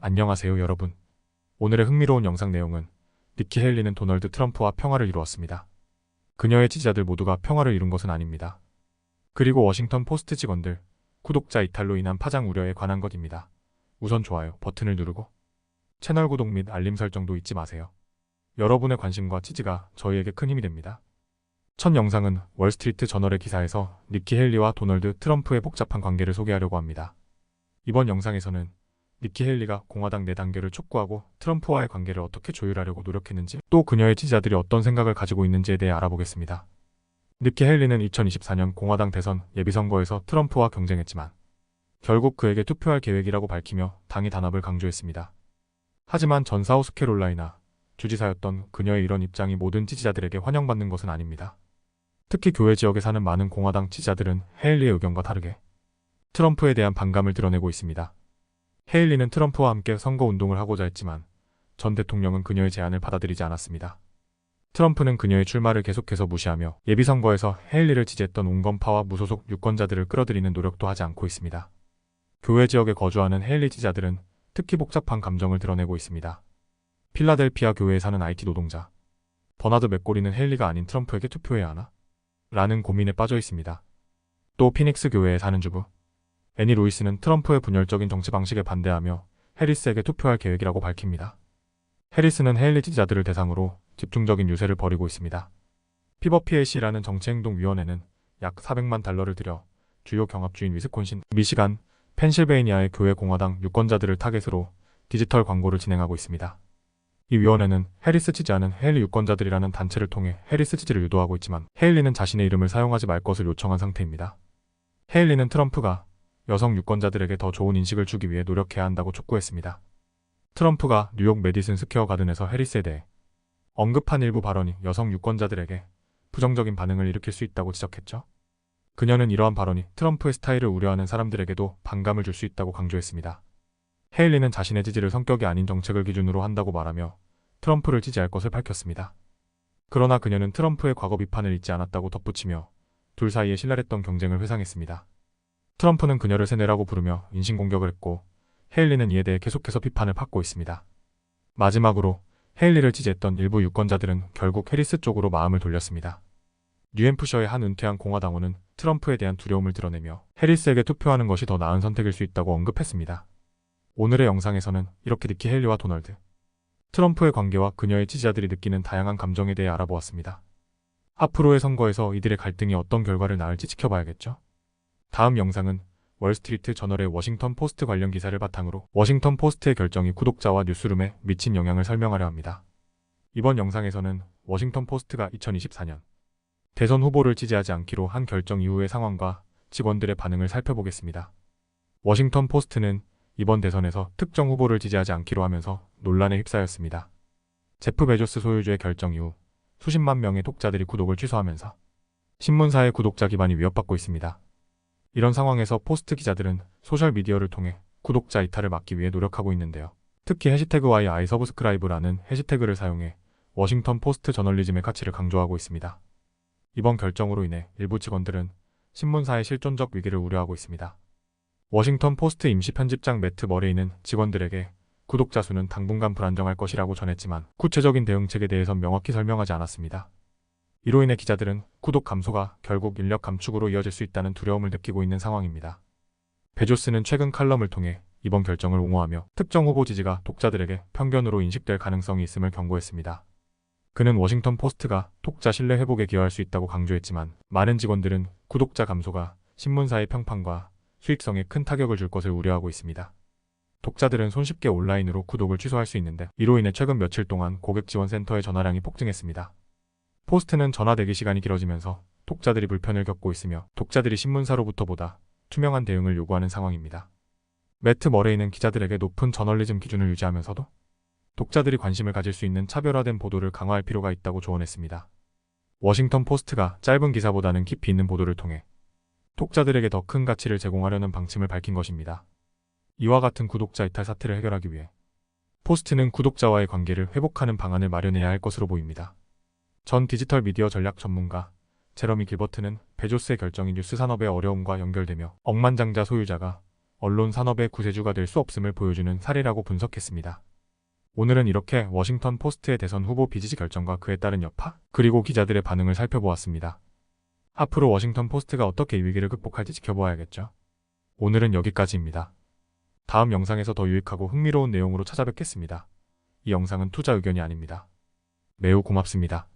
안녕하세요 여러분. 오늘의 흥미로운 영상 내용은 니키 헤일리는 도널드 트럼프와 평화를 이루었습니다. 그녀의 지지자들 모두가 평화를 이룬 것은 아닙니다. 그리고 워싱턴 포스트 직원들, 구독자 이탈로 인한 파장 우려에 관한 것입니다. 우선 좋아요 버튼을 누르고 채널 구독 및 알림 설정도 잊지 마세요. 여러분의 관심과 지지가 저희에게 큰 힘이 됩니다. 첫 영상은 월스트리트 저널의 기사에서 니키 헤일리와 도널드 트럼프의 복잡한 관계를 소개하려고 합니다. 이번 영상에서는 니키 헤일리가 공화당 내당계를 촉구하고 트럼프와의 관계를 어떻게 조율하려고 노력했는지, 또 그녀의 지지자들이 어떤 생각을 가지고 있는지에 대해 알아보겠습니다. 니키 헤일리는 2024년 공화당 대선 예비선거에서 트럼프와 경쟁했지만 결국 그에게 투표할 계획이라고 밝히며 당의 단합을 강조했습니다. 하지만 전 사우스캐롤라이나 주지사였던 그녀의 이런 입장이 모든 지지자들에게 환영받는 것은 아닙니다. 특히 교회 지역에 사는 많은 공화당 지지자들은 헤일리의 의견과 다르게 트럼프에 대한 반감을 드러내고 있습니다. 헤일리는 트럼프와 함께 선거운동을 하고자 했지만 전 대통령은 그녀의 제안을 받아들이지 않았습니다. 트럼프는 그녀의 출마를 계속해서 무시하며 예비선거에서 헤일리를 지지했던 온건파와 무소속 유권자들을 끌어들이는 노력도 하지 않고 있습니다. 교회 지역에 거주하는 헤일리 지지자들은 특히 복잡한 감정을 드러내고 있습니다. 필라델피아 교회에 사는 IT 노동자 버나드 맥고리는 헤일리가 아닌 트럼프에게 투표해야 하나? 라는 고민에 빠져 있습니다. 또 피닉스 교회에 사는 주부 애니 루이스는 트럼프의 분열적인 정치 방식에 반대하며 해리스에게 투표할 계획이라고 밝힙니다. 해리스는 헤일리 지지자들을 대상으로 집중적인 유세를 벌이고 있습니다. 피버PAC라는 정치행동위원회는 약 400만 달러를 들여 주요 경합주인 위스콘신, 미시간, 펜실베이니아의 교회 공화당 유권자들을 타겟으로 디지털 광고를 진행하고 있습니다. 이 위원회는 해리스 지지하는 헤일리 유권자들이라는 단체를 통해 해리스 지지를 유도하고 있지만 헤일리는 자신의 이름을 사용하지 말 것을 요청한 상태입니다. 헤일리는 트럼프가 여성 유권자들에게 더 좋은 인식을 주기 위해 노력해야 한다고 촉구했습니다. 트럼프가 뉴욕 메디슨 스퀘어 가든에서 해리스에 대해 언급한 일부 발언이 여성 유권자들에게 부정적인 반응을 일으킬 수 있다고 지적했죠. 그녀는 이러한 발언이 트럼프의 스타일을 우려하는 사람들에게도 반감을 줄 수 있다고 강조했습니다. 헤일리는 자신의 지지를 성격이 아닌 정책을 기준으로 한다고 말하며 트럼프를 지지할 것을 밝혔습니다. 그러나 그녀는 트럼프의 과거 비판을 잊지 않았다고 덧붙이며 둘 사이에 신랄했던 경쟁을 회상했습니다. 트럼프는 그녀를 세뇌라고 부르며 인신공격을 했고 헤일리는 이에 대해 계속해서 비판을 받고 있습니다. 마지막으로 헤일리를 지지했던 일부 유권자들은 결국 해리스 쪽으로 마음을 돌렸습니다. 뉴햄프셔의 한 은퇴한 공화당원은 트럼프에 대한 두려움을 드러내며 해리스에게 투표하는 것이 더 나은 선택일 수 있다고 언급했습니다. 오늘의 영상에서는 이렇게 니키 헤일리와 도널드 트럼프의 관계와 그녀의 지지자들이 느끼는 다양한 감정에 대해 알아보았습니다. 앞으로의 선거에서 이들의 갈등이 어떤 결과를 낳을지 지켜봐야겠죠. 다음 영상은 월스트리트 저널의 워싱턴 포스트 관련 기사를 바탕으로 워싱턴 포스트의 결정이 구독자와 뉴스룸에 미친 영향을 설명하려 합니다. 이번 영상에서는 워싱턴 포스트가 2024년 대선 후보를 지지하지 않기로 한 결정 이후의 상황과 직원들의 반응을 살펴보겠습니다. 워싱턴 포스트는 이번 대선에서 특정 후보를 지지하지 않기로 하면서 논란에 휩싸였습니다. 제프 베조스 소유주의 결정 이후 수십만 명의 독자들이 구독을 취소하면서 신문사의 구독자 기반이 위협받고 있습니다. 이런 상황에서 포스트 기자들은 소셜미디어를 통해 구독자 이탈을 막기 위해 노력하고 있는데요. 특히 해시태그 Why I Subscribe라는 해시태그를 사용해 워싱턴 포스트 저널리즘의 가치를 강조하고 있습니다. 이번 결정으로 인해 일부 직원들은 신문사의 실존적 위기를 우려하고 있습니다. 워싱턴 포스트 임시 편집장 매트 머레이는 직원들에게 구독자 수는 당분간 불안정할 것이라고 전했지만 구체적인 대응책에 대해선 명확히 설명하지 않았습니다. 이로 인해 기자들은 구독 감소가 결국 인력 감축으로 이어질 수 있다는 두려움을 느끼고 있는 상황입니다. 베조스는 최근 칼럼을 통해 이번 결정을 옹호하며 특정 후보 지지가 독자들에게 편견으로 인식될 가능성이 있음을 경고했습니다. 그는 워싱턴 포스트가 독자 신뢰 회복에 기여할 수 있다고 강조했지만 많은 직원들은 구독자 감소가 신문사의 평판과 수익성에 큰 타격을 줄 것을 우려하고 있습니다. 독자들은 손쉽게 온라인으로 구독을 취소할 수 있는데 이로 인해 최근 며칠 동안 고객지원센터의 전화량이 폭증했습니다. 포스트는 전화 대기 시간이 길어지면서 독자들이 불편을 겪고 있으며 독자들이 신문사로부터보다 투명한 대응을 요구하는 상황입니다. 매트 머레이는 기자들에게 높은 저널리즘 기준을 유지하면서도 독자들이 관심을 가질 수 있는 차별화된 보도를 강화할 필요가 있다고 조언했습니다. 워싱턴 포스트가 짧은 기사보다는 깊이 있는 보도를 통해 독자들에게 더 큰 가치를 제공하려는 방침을 밝힌 것입니다. 이와 같은 구독자 이탈 사태를 해결하기 위해 포스트는 구독자와의 관계를 회복하는 방안을 마련해야 할 것으로 보입니다. 전 디지털 미디어 전략 전문가 제러미 길버트는 베조스의 결정이 뉴스 산업의 어려움과 연결되며 억만장자 소유자가 언론 산업의 구세주가 될 수 없음을 보여주는 사례라고 분석했습니다. 오늘은 이렇게 워싱턴 포스트의 대선 후보 비지지 결정과 그에 따른 여파, 그리고 기자들의 반응을 살펴보았습니다. 앞으로 워싱턴 포스트가 어떻게 이 위기를 극복할지 지켜보아야겠죠. 오늘은 여기까지입니다. 다음 영상에서 더 유익하고 흥미로운 내용으로 찾아뵙겠습니다. 이 영상은 투자 의견이 아닙니다. 매우 고맙습니다.